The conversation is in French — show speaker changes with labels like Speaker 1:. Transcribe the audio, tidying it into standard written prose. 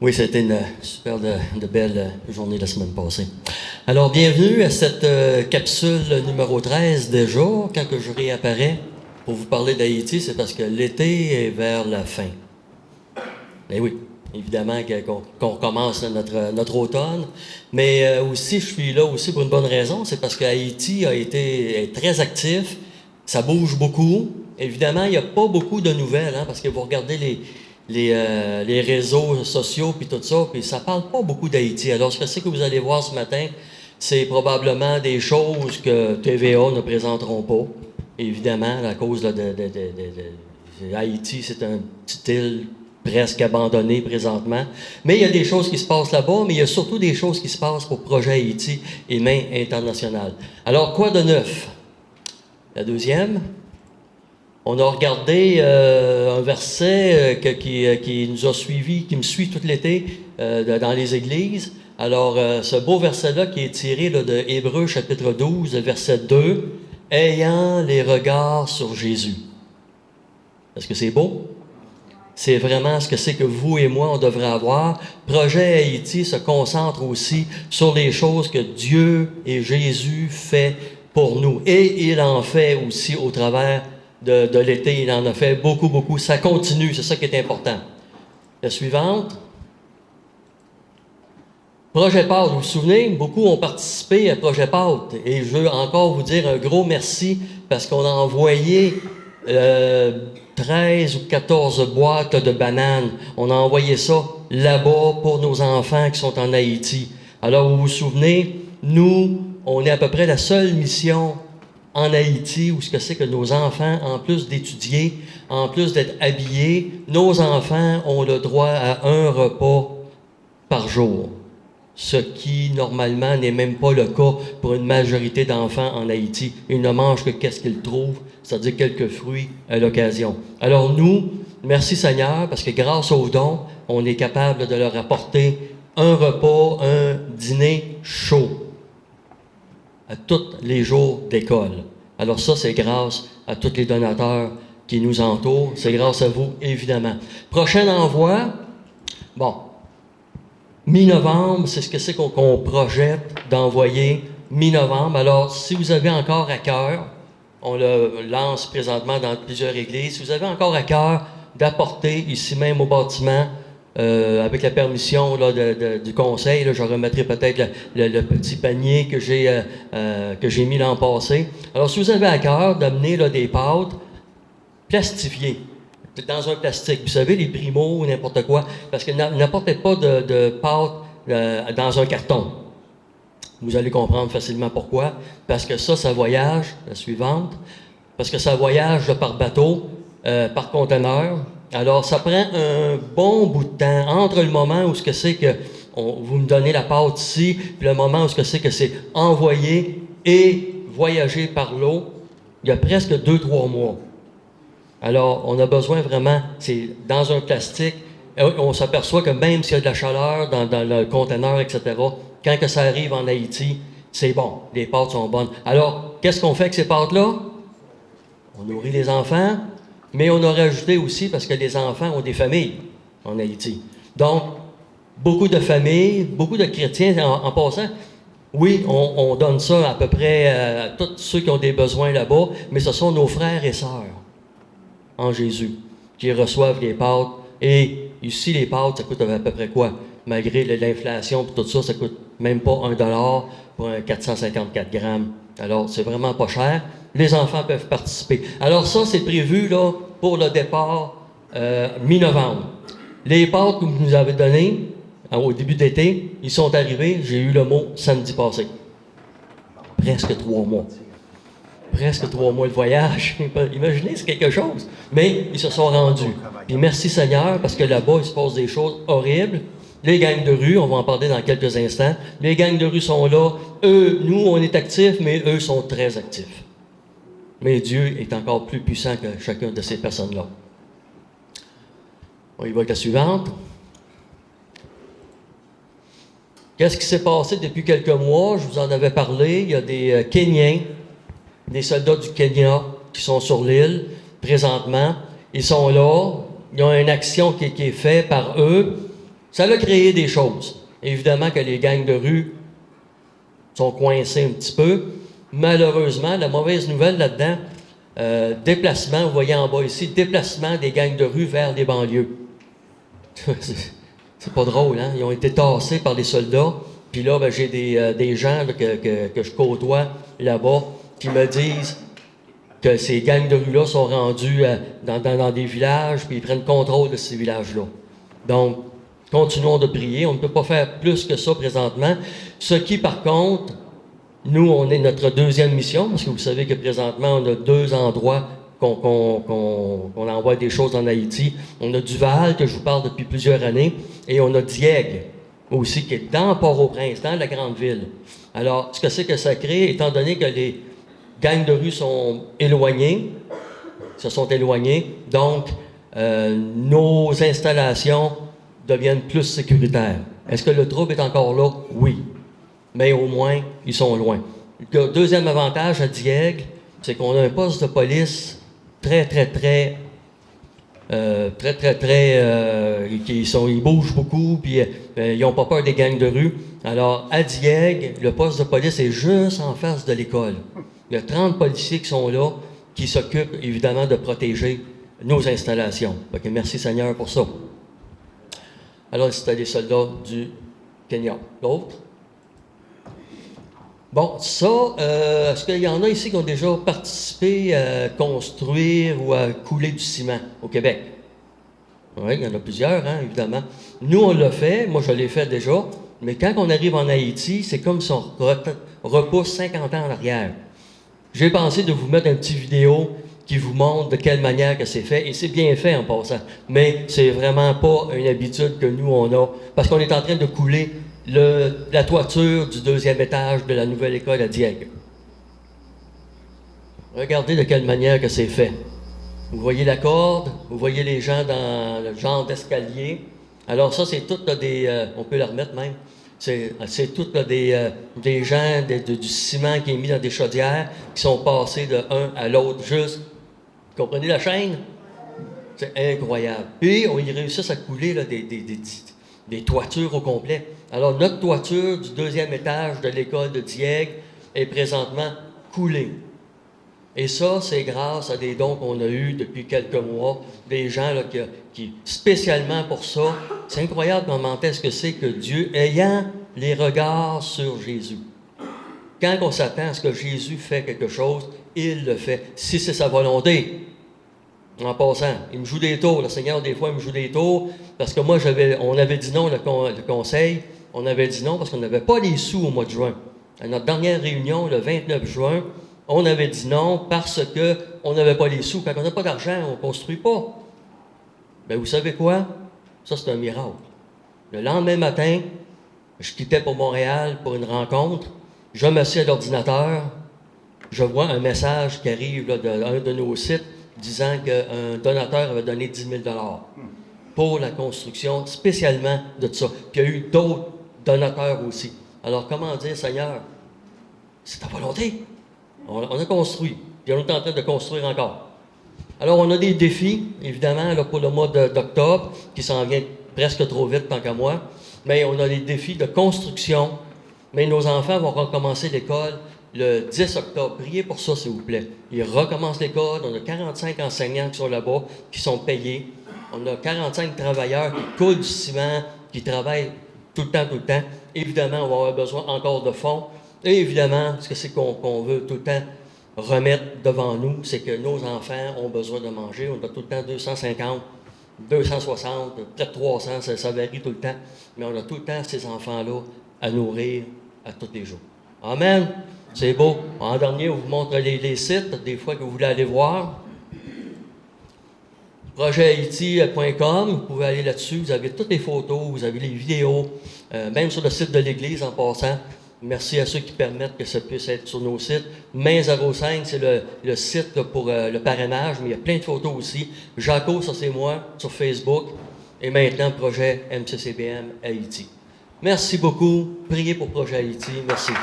Speaker 1: Oui, c'était une super de belle journée la semaine passée. Alors, bienvenue à cette capsule numéro 13 déjà. Quand que je réapparais pour vous parler d'Haïti, c'est parce que l'été est vers la fin. Eh oui, évidemment qu'on commence notre automne, mais aussi, je suis là aussi pour une bonne raison, c'est parce qu'Haïti est très actif, ça bouge beaucoup. Évidemment, il n'y a pas beaucoup de nouvelles, parce que vous regardez les réseaux sociaux puis tout ça, puis ça parle pas beaucoup d'Haïti. Alors, ce que c'est que vous allez voir ce matin, c'est probablement des choses que TVA ne présenteront pas. Évidemment, à cause de Haïti, c'est une petite île presque abandonnée présentement. Mais il y a des choses qui se passent là-bas, mais il y a surtout des choses qui se passent pour Projet Haïti et Main Internationale. Alors, quoi de neuf? La deuxième. On a regardé un verset qui nous a suivis, qui me suit tout l'été dans les églises. Alors, ce beau verset-là qui est tiré là, de Hébreux chapitre 12, verset 2, « Ayant les regards sur Jésus ». Est-ce que c'est beau? C'est vraiment ce que c'est que vous et moi, on devrait avoir. Projet Haïti se concentre aussi sur les choses que Dieu et Jésus fait pour nous. Et il en fait aussi au travers de l'été, il en a fait beaucoup, beaucoup. Ça continue, c'est ça qui est important. La suivante. Projet Pâte, vous vous souvenez, beaucoup ont participé à Projet Pâte. Et je veux encore vous dire un gros merci parce qu'on a envoyé 13 ou 14 boîtes de bananes. On a envoyé ça là-bas pour nos enfants qui sont en Haïti. Alors, vous vous souvenez, nous, on est à peu près la seule mission en Haïti, où ce que c'est que nos enfants, en plus d'étudier, en plus d'être habillés, nos enfants ont le droit à un repas par jour. Ce qui, normalement, n'est même pas le cas pour une majorité d'enfants en Haïti. Ils ne mangent que qu'est-ce qu'ils trouvent, c'est-à-dire quelques fruits à l'occasion. Alors nous, merci Seigneur, parce que grâce aux dons, on est capable de leur apporter un repas, un dîner chaud à tous les jours d'école. Alors ça, c'est grâce à tous les donateurs qui nous entourent. C'est grâce à vous, évidemment. Prochain envoi, bon, mi-novembre, c'est ce que c'est qu'on projette d'envoyer mi-novembre. Alors, si vous avez encore à cœur, on le lance présentement dans plusieurs églises, si vous avez encore à cœur d'apporter ici même au bâtiment, avec la permission là, du conseil, là, je remettrai peut-être le petit panier que j'ai mis l'an passé. Alors, si vous avez à cœur d'amener là, des pâtes plastifiées, dans un plastique, vous savez, les Primo ou n'importe quoi, parce que n'apportez pas de pâtes dans un carton. Vous allez comprendre facilement pourquoi. Parce que ça voyage, la suivante, parce que ça voyage par bateau, par conteneur. Alors, ça prend un bon bout de temps entre le moment où ce que c'est que vous me donnez la pâte ici, puis le moment où ce que c'est envoyé et voyagé par l'eau. Il y a presque 2-3 mois. Alors, on a besoin vraiment, c'est dans un plastique. On s'aperçoit que même s'il y a de la chaleur dans le conteneur, etc., quand que ça arrive en Haïti, c'est bon. Les pâtes sont bonnes. Alors, qu'est-ce qu'on fait avec ces pâtes-là? On nourrit les enfants. Mais on a rajouté aussi, parce que les enfants ont des familles en Haïti. Donc, beaucoup de familles, beaucoup de chrétiens, en passant, oui, on donne ça à peu près à tous ceux qui ont des besoins là-bas, mais ce sont nos frères et sœurs en Jésus qui reçoivent les pâtes. Et ici, les pâtes, ça coûte à peu près quoi? Malgré l'inflation et tout ça, ça coûte même pas $1 pour un 454 grammes. Alors, c'est vraiment pas cher. Les enfants peuvent participer. Alors ça, c'est prévu là pour le départ mi-novembre. Les pâtes que vous nous avez données au début d'été, ils sont arrivés, j'ai eu le mot samedi passé. Presque 3 mois. Presque 3 mois de voyage. Imaginez, c'est quelque chose. Mais ils se sont rendus. Puis merci Seigneur, parce que là-bas, il se passe des choses horribles. Les gangs de rue, on va en parler dans quelques instants. Les gangs de rue sont là. Eux, nous, on est actifs, mais eux sont très actifs. Mais Dieu est encore plus puissant que chacune de ces personnes-là. On y va avec la suivante. Qu'est-ce qui s'est passé depuis quelques mois? Je vous en avais parlé. Il y a des Kenyans, des soldats du Kenya qui sont sur l'île présentement. Ils sont là. Ils ont une action qui est faite par eux. Ça a créé des choses. Évidemment que les gangs de rue sont coincés un petit peu. Malheureusement, la mauvaise nouvelle là-dedans, déplacement, vous voyez en bas ici, déplacement des gangs de rue vers les banlieues. C'est pas drôle, hein? Ils ont été tassés par les soldats. Puis là, ben, j'ai des gens là, que je côtoie là-bas qui me disent que ces gangs de rue-là sont rendus dans des villages, puis ils prennent contrôle de ces villages-là. Donc, continuons de prier. On ne peut pas faire plus que ça présentement. Ce qui, par contre, nous, on est notre deuxième mission, parce que vous savez que présentement, on a 2 endroits qu'on envoie des choses en Haïti. On a Duval, que je vous parle depuis plusieurs années, et on a Dieppe, aussi, qui est dans Port-au-Prince, dans la grande ville. Alors, ce que c'est que ça crée, étant donné que les gangs de rue sont éloignés, donc nos installations deviennent plus sécuritaires. Est-ce que le trouble est encore là? Oui. Mais au moins, ils sont loin. Le deuxième avantage à Dieppe, c'est qu'on a un poste de police ils bougent beaucoup, puis ils n'ont pas peur des gangs de rue. Alors, à Dieppe, le poste de police est juste en face de l'école. Il y a 30 policiers qui sont là, qui s'occupent évidemment de protéger nos installations. Donc, merci Seigneur pour ça. Alors, c'était les soldats du Kenya. L'autre? Bon, ça, est-ce qu'il y en a ici qui ont déjà participé à construire ou à couler du ciment au Québec? Oui, il y en a plusieurs, hein, évidemment. Nous, on l'a fait, moi je l'ai fait déjà, mais quand on arrive en Haïti, c'est comme si on repousse 50 ans en arrière. J'ai pensé de vous mettre une petite vidéo qui vous montre de quelle manière que c'est fait, et c'est bien fait en passant, mais c'est vraiment pas une habitude que nous, on a, parce qu'on est en train de couler la toiture du 2e étage de la nouvelle école à Dieppe. Regardez de quelle manière que c'est fait. Vous voyez la corde, vous voyez les gens dans le genre d'escalier. Alors ça, c'est tout on peut la remettre même. C'est tout des gens, du ciment qui est mis dans des chaudières, qui sont passés de un à l'autre juste. Vous comprenez la chaîne? C'est incroyable. Puis, ils réussissent à couler là, des toitures au complet. Alors, notre toiture du 2e étage de l'école de Dieppe est présentement coulée. Et ça, c'est grâce à des dons qu'on a eus depuis quelques mois, des gens là, qui, spécialement pour ça, c'est incroyable comment est-ce que c'est que Dieu, ayant les regards sur Jésus, quand on s'attend à ce que Jésus fait quelque chose, il le fait, si c'est sa volonté. En passant, il me joue des tours. Le Seigneur, des fois, il me joue des tours, parce que moi, on avait dit non, le conseil, on avait dit non parce qu'on n'avait pas les sous au mois de juin. À notre dernière réunion, le 29 juin, on avait dit non parce qu'on n'avait pas les sous. Quand on n'a pas d'argent, on ne construit pas. Bien, vous savez quoi? Ça, c'est un miracle. Le lendemain matin, je quittais pour Montréal pour une rencontre. Je m'assieds à l'ordinateur. Je vois un message qui arrive là, d'un de nos sites disant qu'un donateur avait donné 10 000 pour la construction, spécialement de ça. Puis il y a eu d'autres donateurs aussi. Alors, comment dire, Seigneur, c'est ta volonté. On a construit. Puis on est en train de construire encore. Alors, on a des défis, évidemment, là, pour le mois d'octobre, qui s'en vient presque trop vite, tant qu'à moi. Mais on a des défis de construction. Mais nos enfants vont recommencer l'école le 10 octobre. Priez pour ça, s'il vous plaît. Ils recommencent l'école. On a 45 enseignants qui sont là-bas, qui sont payés. On a 45 travailleurs qui coulent du ciment, qui travaillent tout le temps. Évidemment, on va avoir besoin encore de fonds. Et évidemment, ce que c'est qu'on veut tout le temps remettre devant nous, c'est que nos enfants ont besoin de manger. On a tout le temps 250, 260, peut-être 300, ça varie tout le temps. Mais on a tout le temps ces enfants-là à nourrir à tous les jours. Amen. C'est beau. En dernier, on vous montre les sites, des fois que vous voulez aller voir. Projethaïti.com, vous pouvez aller là-dessus. Vous avez toutes les photos, vous avez les vidéos, même sur le site de l'Église en passant. Merci à ceux qui permettent que ça puisse être sur nos sites. Main 05, c'est le site là, pour le parrainage, mais il y a plein de photos aussi. Jaco, ça c'est moi, sur Facebook. Et maintenant, projet MCCBM Haïti. Merci beaucoup. Priez pour Projet Haïti. Merci.